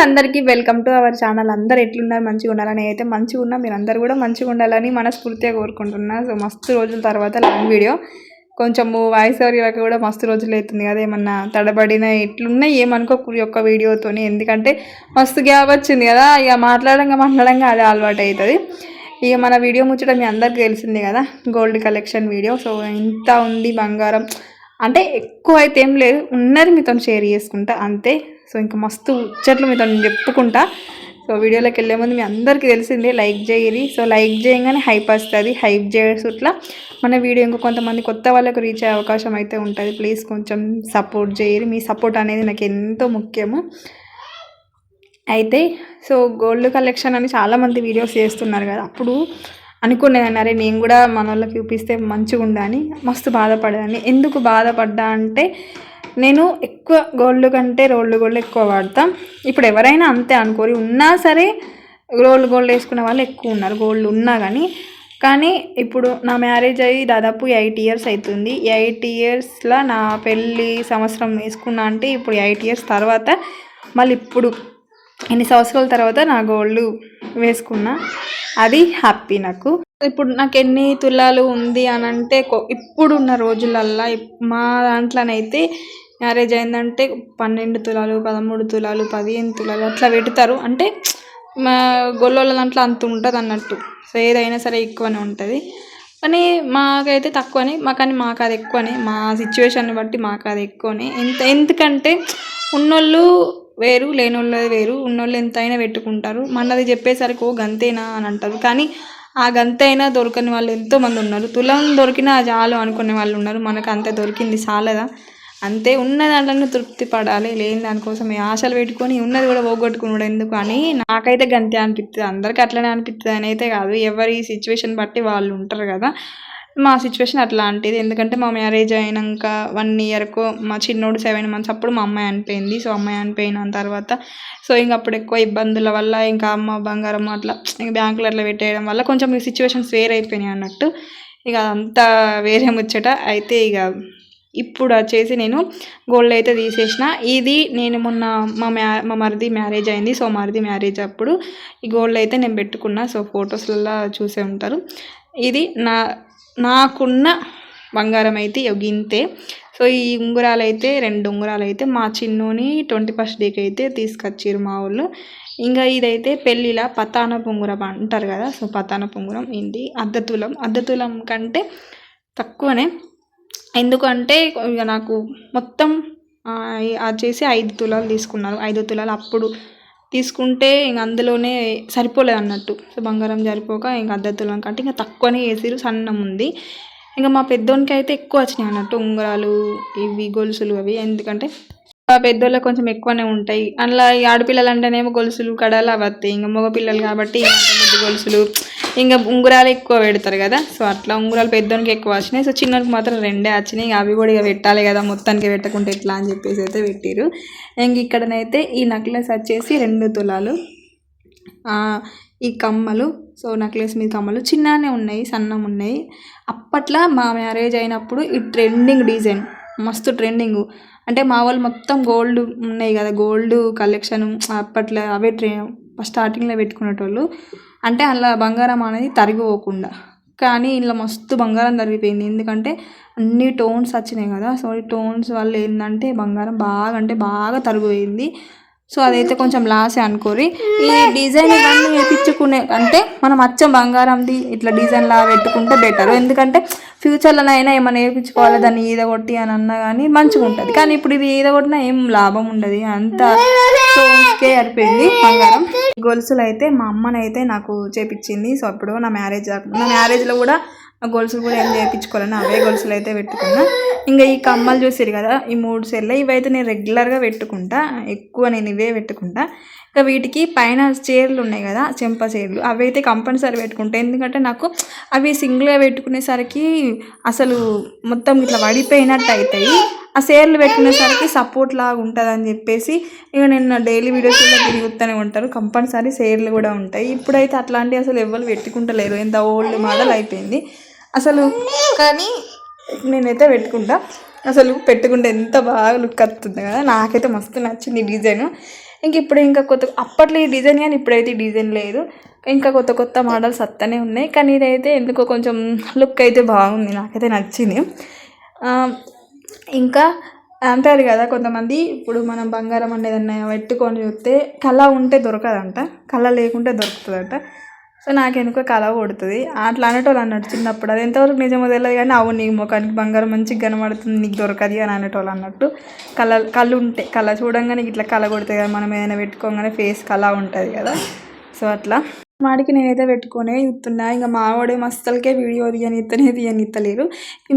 అందరికీ welcome to our channel. అందరు ఎట్లున్నారు? మంచిగా ఉండాలని అయితే మంచిగా ఉన్నా, మీరు అందరు కూడా మంచిగా ఉండాలని మనస్ఫూర్తిగా కోరుకుంటున్నా. సో మస్తు రోజుల తర్వాత లాంగ్ వీడియో, కొంచెం వాయిస్ ఓవర్ ఇవ్వక కూడా మస్తు రోజులు అవుతుంది కదా. ఏమన్నా తడబడిన ఎట్లున్నా ఏమనుకోకూరి యొక్క వీడియోతోని, ఎందుకంటే మస్తు గ్యాప్ వచ్చింది కదా. ఇక మాట్లాడంగా అదే అలవాటు అవుతుంది. ఇక మన వీడియో ముచ్చట మీ అందరికీ తెలిసింది కదా, గోల్డ్ కలెక్షన్ వీడియో. సో ఇంత ఉంది బంగారం అంటే ఎక్కువ అయితే ఏం లేదు, ఉన్నది మీతో షేర్ చేసుకుంటా అంతే. సో ఇంకా మస్తు ముచ్చట్లు మీతో చెప్పుకుంటా. సో వీడియోలోకి వెళ్ళే ముందు మీ అందరికీ తెలిసిందే, లైక్ చేయరి. సో లైక్ చేయగానే హైప్ వస్తుంది, హైప్ చేయడం ఇట్లా మన వీడియో ఇంకా కొంతమంది కొత్త వాళ్ళకు రీచ్ అయ్యే అవకాశం అయితే ఉంటుంది. ప్లీజ్ కొంచెం సపోర్ట్ చేయరి, మీ సపోర్ట్ అనేది నాకు ఎంతో ముఖ్యము. అయితే సో గోల్డ్ కలెక్షన్ అని చాలామంది వీడియోస్ చేస్తున్నారు కదా, అప్పుడు అనుకునేదాన్ని అరే నేను కూడా మన వాళ్ళకి చూపిస్తే మంచిగా ఉందని, మస్తు బాధపడేదాన్ని. ఎందుకు బాధపడ్డా అంటే, నేను ఎక్కువ గోల్డ్ కంటే రోల్డ్ గోల్డ్ ఎక్కువ వాడతాం. ఇప్పుడు ఎవరైనా అంతే అనుకోరి, ఉన్నా సరే గోల్డ్ వేసుకునే వాళ్ళు ఎక్కువ ఉన్నారు, గోల్డ్ ఉన్నా కానీ ఇప్పుడు నా మ్యారేజ్ అయ్యి దాదాపు 8 years అవుతుంది. 8 yearsలో నా పెళ్ళి సంవత్సరం వేసుకున్నా అంటే, ఇప్పుడు 8 years తర్వాత మళ్ళీ ఇప్పుడు ఎన్ని సంవత్సరాల తర్వాత నా గోల్డ్ వేసుకున్నా, అది హ్యాపీ నాకు. ఇప్పుడు నాకు ఎన్ని తులాలు ఉంది అని అంటే, ఇప్పుడున్న రోజులల్లో మా దాంట్లోనైతే మ్యారేజ్ అయిందంటే 12 తులాలు, 13 తులాలు, 15 తులాలు అట్లా పెడతారు. అంటే మా గొల్లోళ్ళ దాంట్లో అంత ఉంటుంది అన్నట్టు. సో ఏదైనా సరే ఎక్కువనే ఉంటుంది, కానీ మాకైతే తక్కువనే. మాకు అది ఎక్కువనే, మా సిచ్యువేషన్ బట్టి మాకు అది ఎక్కువనే. ఎందుకంటే ఉన్నోళ్ళు వేరు, లేనోళ్ళు వేరు. ఉన్నోళ్ళు ఎంతైనా పెట్టుకుంటారు, మనది చెప్పేసరికి ఓ గంతేనా అని అంటారు. కానీ ఆ గంతైనా దొరకని వాళ్ళు ఎంతోమంది ఉన్నారు. తులం దొరికినా చాలు అనుకునే వాళ్ళు ఉన్నారు. మనకు అంతే దొరికింది చాలదా, అంతే. ఉన్న దాంట్లోనే తృప్తి పడాలి, లేని దానికోసం ఆశలు పెట్టుకొని ఉన్నది కూడా పోగొట్టుకున్నాడు ఎందుకు అని నాకైతే గంతే అనిపిస్తుంది. అందరికీ అట్లనే అనిపిస్తుంది అని అయితే కాదు, ఎవరి సిచ్యువేషన్ బట్టి వాళ్ళు ఉంటారు కదా. మా సిచ్యువేషన్ అట్లాంటిది. ఎందుకంటే మా మ్యారేజ్ అయినాక 1 yearకు మా చిన్నోడు 7 months అప్పుడు మా అమ్మాయి అనిపోయింది. సో అమ్మాయి అనిపోయిన తర్వాత సో ఇంక అప్పుడు ఎక్కువ ఇబ్బందుల వల్ల ఇంకా అమ్మ బంగారం అట్లా ఇంకా బ్యాంకులో అట్లా పెట్టేయడం వల్ల కొంచెం సిచ్యువేషన్స్ వేరే అయిపోయినాయి అన్నట్టు. ఇక అంతా వేరే ముచ్చట. అయితే ఇక ఇప్పుడు వచ్చేసి నేను గోల్డ్ అయితే తీసేసిన. ఇది నేను మొన్న మా మరిది మ్యారేజ్ అయింది. సో మరిది మ్యారేజ్ అప్పుడు ఈ గోల్డ్ అయితే నేను పెట్టుకున్నా. సో ఫొటోస్లలో చూసే ఉంటారు. ఇది నాకున్న బంగారం అయితే గింతే. సో ఈ ఉంగరాలు అయితే 2 ఉంగరాలు అయితే మా చిన్నోని 21st డేకి అయితే తీసుకొచ్చారు మా వాళ్ళు. ఇంకా ఇదైతే పెళ్ళిలా పతానపు ఉంగరం అంటారు కదా, సో పతానపు ఉంగరం. ఇది అర్ధ తులం కంటే తక్కువనే. ఎందుకంటే ఇక నాకు మొత్తం వచ్చేసి 5 తులాలు తీసుకున్నారు. 5 తులాలు అప్పుడు తీసుకుంటే ఇంక అందులోనే సరిపోలేదు అన్నట్టు. సో బంగారం సరిపోక ఇంక అర్ధ తులం కంటే ఇంకా తక్కువనే వేసిరు, సన్నం ఉంది. ఇంకా మా పెద్దోనికి అయితే ఎక్కువ వచ్చినాయి అన్నట్టు ఉంగరాలు, ఇవి గొలుసులు అవి. ఎందుకంటే పెద్దోళ్ళకి కొంచెం ఎక్కువనే ఉంటాయి. అందులో ఈ ఆడపిల్లలు అంటేనేమో గొలుసులు కడాలు అవి వస్తాయి. ఇంకా మగపిల్లలు కాబట్టి ముద్దు గొలుసులు ఇంకా ఉంగరాలు ఎక్కువ పెడతారు కదా. సో అట్లా ఉంగరాలు పెద్దోనికి ఎక్కువ వచ్చినాయి. సో చిన్నోనికి మాత్రం 2 వచ్చినాయి. అవి కూడా ఇక పెట్టాలి కదా, మొత్తానికి పెట్టకుంటే ఎట్లా అని చెప్పేసి అయితే పెట్టారు. ఇంక ఇక్కడనైతే ఈ నెక్లెస్ వచ్చేసి 2 తులాలు. ఈ కమ్మలు, సో నెక్లెస్ మీద కమ్మలు చిన్ననే ఉన్నాయి, సన్నం ఉన్నాయి. అప్పట్లో మా మ్యారేజ్ అయినప్పుడు ఈ ట్రెండింగ్ డిజైన్, మస్తు ట్రెండింగ్. అంటే మా వాళ్ళు మొత్తం గోల్డ్ ఉన్నాయి కదా, గోల్డ్ కలెక్షన్ అప్పట్లో అవే స్టార్టింగ్లో పెట్టుకునేటోళ్ళు. అంటే అలా బంగారం అనేది తరిగిపోకుండా. కానీ ఇలా మస్తు బంగారం తరిగిపోయింది. ఎందుకంటే అన్ని టోన్స్ వచ్చినాయి కదా. సో ఈ టోన్స్ వల్ల ఏంటంటే బంగారం బాగా అంటే బాగా తరిగిపోయింది. సో అదైతే కొంచెం లాసే అనుకోరి. ఈ డిజైన్ ఇవన్నీ వేయించుకునే అంటే మనం అచ్చం బంగారంది ఇట్లా డిజైన్ లాగా పెట్టుకుంటే బెటర్. ఎందుకంటే ఫ్యూచర్లోనైనా ఏమైనా వేయించుకోవాలి దాన్ని ఈదగొట్టి అని అన్నా కానీ మంచిగా ఉంటుంది. కానీ ఇప్పుడు ఇది ఈదగొట్టినా ఏం లాభం ఉండదు, అంత స్టోన్స్కే సరిపోయింది బంగారం. గొలుసులు అయితే మా అమ్మనైతే నాకు చేపించింది. సో అప్పుడు నా మ్యారేజ్లో కూడా గొలుసులు కూడా ఏం చేయించుకోవాలని అవే గొలుసులు అయితే పెట్టుకున్నా. ఇంకా ఈ కమ్మలు చూసారు కదా, ఈ 3 సెల్లు ఇవైతే నేను రెగ్యులర్గా పెట్టుకుంటా, ఎక్కువ నేను ఇవే పెట్టుకుంటా. ఇంకా వీటికి పైన చీరలు ఉన్నాయి కదా, చెంప చీరలు, అవి అయితే కంపల్సరీ పెట్టుకుంటా. ఎందుకంటే నాకు అవి సింగిల్గా పెట్టుకునేసరికి అసలు మొత్తం ఇట్లా వడిపోయినట్టు అవుతాయి. ఆ చీరలు పెట్టుకునేసరికి సపోర్ట్ లాగా ఉంటుంది అని చెప్పేసి ఇక నేను డైలీ వీడియోస్లో తిరుగుతూనే ఉంటారు, కంపల్సరీ చీరలు కూడా ఉంటాయి. ఇప్పుడైతే అట్లాంటివి అసలు ఎవరు పెట్టుకుంటలేరు, ఎంత ఓల్డ్ మోడల్ అయిపోయింది అసలు. కానీ నేనైతే పెట్టుకుంటా. అసలు పెట్టుకుంటే ఎంత బాగా లుక్ వస్తుంది కదా, నాకైతే మస్తు నచ్చింది డిజైన్. ఇప్పుడు ఇంకా కొత్త అప్పట్లో ఈ డిజైన్ కానీ ఇప్పుడైతే ఈ డిజైన్ లేదు. ఇంకా కొత్త కొత్త మోడల్స్ వస్తూనే ఉన్నాయి. కానీ ఇదైతే ఎందుకో కొంచెం లుక్ అయితే బాగుంది, నాకైతే నచ్చింది. ఇంకా అంటారు కదా కొంతమంది, ఇప్పుడు మనం బంగారం అనేది పెట్టుకొని చూస్తే కళ ఉంటే దొరకదంట, కళ లేకుంటే దొరుకుతుందంట. సో నాకెందుకో కళ కొడుతుంది అట్లా అనేటోళ్ళు అన్నట్టు చిన్నప్పుడు. అది ఎంతవరకు నిజమో తెలియదు కానీ అవును నీ ముఖానికి బంగారం మంచిగా కనబడుతుంది, నీకు దొరకది అని అనేటోళ్ళు అన్నట్టు. కళ్ళు ఉంటాయి, కళ చూడంగానే ఇట్లా కళ కొడుతుంది కదా, మనం ఏదైనా పెట్టుకోగానే ఫేస్ కళ ఉంటుంది కదా. సో అట్లా వాడికి నేనైతే పెట్టుకునే చూస్తున్నా. ఇంకా మావాడే మస్తలకే వీడియో తీయనిత్తలేరు.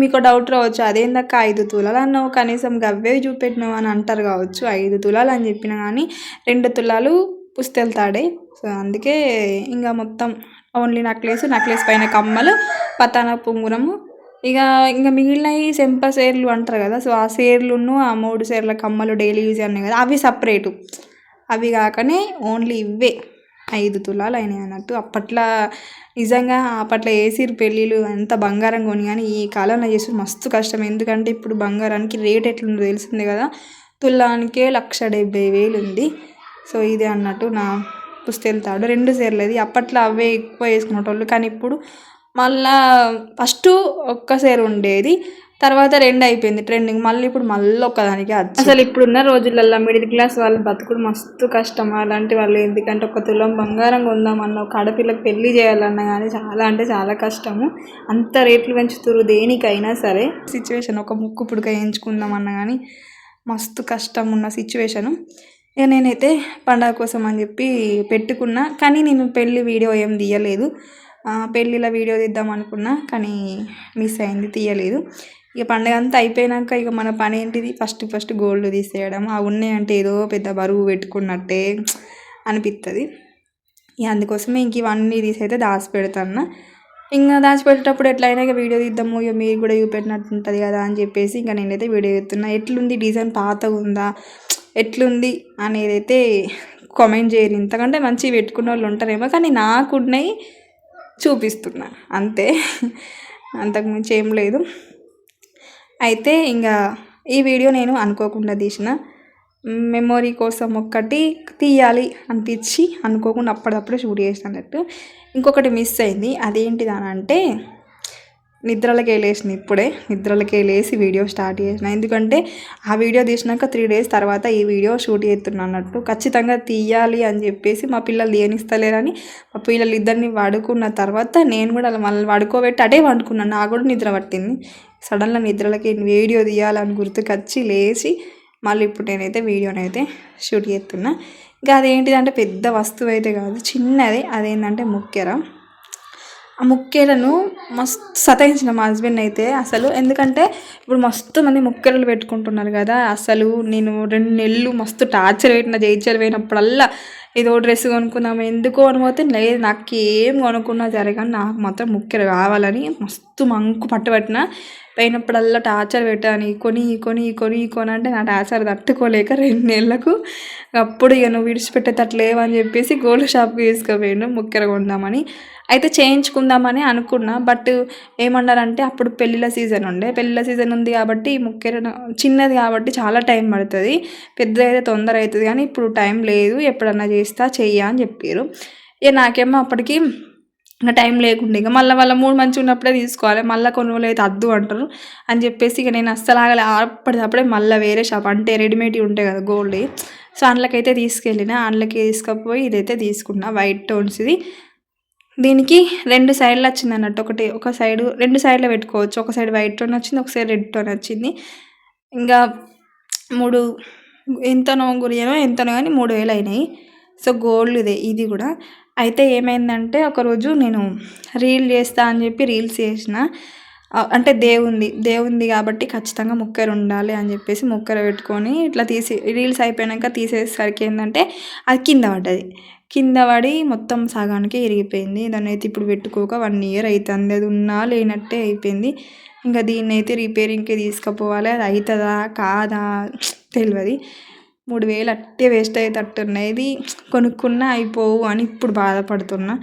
మీకు డౌట్ రావచ్చు, అదేందాక 5 తులాలు అన్నావు, కనీసం గవ్వే చూపెట్టినావు అని అంటారు కావచ్చు. 5 తులాలు అని చెప్పినా కానీ 2 తులాలు పుస్తెలు తాడే. సో అందుకే ఇంకా మొత్తం ఓన్లీ నెక్లెస్ పైన కమ్మలు, పతాన పొంగురము, ఇంకా మిగిలినవి సెంప సేర్లు అంటారు కదా. సో ఆ సేర్లును ఆ 3 సేర్ల కమ్మలు డైలీ యూజ్ అన్నాయి కదా, అవి సపరేటు. అవి కాకనే ఓన్లీ ఇవే 5 తులాలు అయినాయి అన్నట్టు. అప్పట్లో నిజంగా అప్పట్లో వేసిరు పెళ్ళిళ్ళు, అంత బంగారం కొని. కానీ ఈ కాలంలో చేసి మస్తు కష్టం. ఎందుకంటే ఇప్పుడు బంగారానికి రేట్ ఎట్లుందో తెలిసిందే కదా, తులానికే 1,70,000 ఉంది. సో ఇదే అన్నట్టు నా పుస్తెలు తాడు 2 సేర్లది. అప్పట్లో అవే ఎక్కువ వేసుకునేటోళ్ళు. కానీ ఇప్పుడు మళ్ళా ఫస్ట్ ఒక్క సేరు ఉండేది, తర్వాత 2 అయిపోయింది ట్రెండింగ్. మళ్ళీ ఇప్పుడు ఒక్కదానికే అసలు ఇప్పుడున్న రోజులల్లో మిడిల్ క్లాస్ వాళ్ళు బతుకుడు మస్తు కష్టం. అలాంటి వాళ్ళు ఎందుకంటే 1 తులం బంగారం కొందామన్న, ఒక ఆడపిల్లకి పెళ్లి చేయాలన్నా కానీ చాలా అంటే చాలా కష్టము. అంత రేట్లు పెంచుతురు దేనికైనా సరే. సిచ్యువేషన్ ఒక ముక్కు పుడక వేయించుకుందామన్నా కానీ మస్తు కష్టం ఉన్న సిచ్యువేషను. నేనైతే పండగ కోసం అని చెప్పి పెట్టుకున్నా, కానీ నేను పెళ్ళి వీడియో ఏం తీయలేదు. పెళ్ళిలో వీడియో తీద్దాం అనుకున్నా కానీ మిస్ అయింది, తీయలేదు. పండగ అంతా అయిపోయినాక మన పని ఏంటిది, ఫస్ట్ గోల్డ్ తీసేయడం. ఆ ఉన్నాయంటే ఏదో పెద్ద బరువు పెట్టుకున్నట్టే అనిపిస్తుంది. అందుకోసమే ఇవన్నీ తీసి అయితే దాచిపెడతాను. దాచిపెట్టేటప్పుడు ఎట్లయినా వీడియో తీద్దాము, మీరు కూడా చూపెట్టినట్టు ఉంటుంది కదా అని చెప్పేసి నేనైతే వీడియో తీస్తున్నా. ఎట్లుంది డిజైన్, పాతగా ఉందా, ఎట్లుంది అనేది అయితే కామెంట్ చేయరు. ఇంతకంటే మంచిగా పెట్టుకున్న వాళ్ళు ఉంటారేమో, కానీ నాకున్నాయి చూపిస్తున్నా అంతే, అంతకుమించి ఏం లేదు. అయితే ఈ వీడియో నేను అనుకోకుండా తీసిన, మెమొరీ కోసం ఒక్కటి తీయాలి అనిపించి అనుకోకుండా అప్పటిదప్పుడే షూట్ చేసినట్టు. ఇంకొకటి మిస్ అయింది, అదేంటిది అని అంటే నిద్రలకే లేచిన, ఇప్పుడే నిద్రలకే లేచి వీడియో స్టార్ట్ చేసిన. ఎందుకంటే ఆ వీడియో తీసినాక 3 days తర్వాత ఈ వీడియో షూట్ చేస్తున్నా అన్నట్టు. ఖచ్చితంగా తీయాలి అని చెప్పేసి మా పిల్లలు తీయనిస్తలేరని మా పిల్లలు ఇద్దరిని పడుకున్న తర్వాత నేను కూడా మళ్ళీ పడుకోబెట్టి అటే వండుకున్నాను. నాకు కూడా నిద్ర పట్టింది. సడన్గా నిద్రలకి వీడియో తీయాలని గుర్తుకొచ్చి లేచి మళ్ళీ ఇప్పుడు నేనైతే వీడియోనైతే షూట్ చేస్తున్నా. అదేంటిదంటే పెద్ద వస్తువు అయితే కాదు, చిన్నది. అదేంటంటే ముక్కెర. ఆ ముక్కెరను మస్తు సతాయించిన మా హస్బెండ్ అయితే అసలు. ఎందుకంటే ఇప్పుడు మస్తు మంది ముక్కెరలు పెట్టుకుంటున్నారు కదా. అసలు నేను 2 నెలలు మస్తు టార్చర్ జయించలు పోయినప్పుడల్లా ఏదో డ్రెస్ కొనుక్కుందాము ఎందుకు కొనుక్కోతే లేదు, నాకు ఏం కొనుక్కున్నా జరగని నాకు మాత్రం ముక్కెర కావాలని మస్తు మంకు పట్టుబట్టిన. పోయినప్పుడల్లా టార్చర్ పెట్టాను, కొని అంటే నా టార్చర్ తట్టుకోలేక 2 నెలలకు అప్పుడు నువ్వు విడిచిపెట్టేటట్లేవు అని చెప్పేసి గోల్డ్ షాప్కి తీసుకుపోయాను ముక్కెర కొందామని. అయితే చేయించుకుందామని అనుకున్నా. బట్ ఏమన్నారంటే అప్పుడు పెళ్ళిళ్ళ సీజన్ ఉంది కాబట్టి ముఖ్య చిన్నది కాబట్టి చాలా టైం పడుతుంది, పెద్దది అయితే తొందర అవుతుంది, కానీ ఇప్పుడు టైం లేదు, ఎప్పుడన్నా చెయ్య అని చెప్పారు. నాకేమో అప్పటికి టైం లేకుండా మళ్ళీ వాళ్ళ మూడు మంచిగా ఉన్నప్పుడే తీసుకోవాలి, మళ్ళీ కొన్ని రోజులు అయితే అద్దు అంటారు అని చెప్పేసి నేను అస్సలు ఆగలే. అప్పటిదప్పుడే మళ్ళీ వేరే షాప్ అంటే రెడీమేడ్ ఉంటాయి కదా గోల్డ్, సో అందులోకైతే తీసుకెళ్ళిన. అందులోకి తీసుకపోయి ఇదైతే తీసుకున్నా, వైట్ టోన్స్. ఇది దీనికి 2 సైడ్లు వచ్చింది అన్నట్టు. ఒక సైడు 2 సైడ్లో పెట్టుకోవచ్చు. ఒక సైడ్ వైట్ టోన్ వచ్చింది, ఒక సైడ్ రెడ్ టోన్ వచ్చింది. 3 ఎంతనో కానీ 3,000 అయినాయి. సో గోల్డ్దే ఇది కూడా. అయితే ఏమైందంటే ఒకరోజు నేను రీల్ చేస్తా అని చెప్పి రీల్స్ చేసిన. అంటే దేవుంది కాబట్టి ఖచ్చితంగా ముక్కెర ఉండాలి అని చెప్పేసి ముక్కెర పెట్టుకొని ఇట్లా రీల్స్ అయిపోయాక తీసేసరికి ఏంటంటే అది కింద పడి మొత్తం సగానికి ఇరిగిపోయింది. దాన్ని అయితే ఇప్పుడు పెట్టుకోక 1 year అవుతుంది. అది ఉన్నా లేనట్టే అయిపోయింది. దీన్ని అయితే రిపేరింగ్కి తీసుకుపోవాలి. అది అవుతుందా కాదా తెలియదు. 3,000 అట్టే వేస్ట్ అయ్యేటట్టున్నాయి. ఇది కొనుక్కున్నా అయిపోవు అని ఇప్పుడు బాధపడుతున్నా.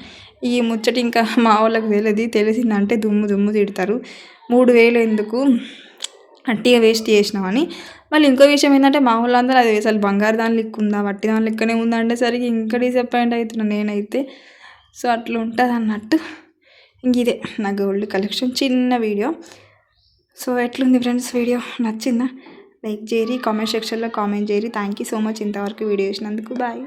ఈ ముచ్చట ఇంకా మా వాళ్ళకి తెలిసిందంటే దుమ్ము తిడతారు. 3,000 ఎందుకు అట్టిగా వేస్ట్ చేసినామని. మళ్ళీ ఇంకో విషయం ఏంటంటే మా వాళ్ళందరూ అది అసలు బంగారు దాని లెక్క ఉందా వట్టి దాని లెక్కనే ఉందా అంటే సరికి ఇంకా డిసప్పాయింట్ అవుతున్నాను నేనైతే. సో అట్లా ఉంటుంది అన్నట్టు. ఇంక ఇదే నా గోల్డ్ కలెక్షన్ చిన్న వీడియో. సో ఎట్లుంది ఫ్రెండ్స్ వీడియో నచ్చిందా? లైక్ చేయరి, కామెంట్ సెక్షన్లో కామెంట్ చేయరి. థ్యాంక్ యూ సో మచ్ ఇంతవరకు వీడియో చేసినందుకు. బాయ్.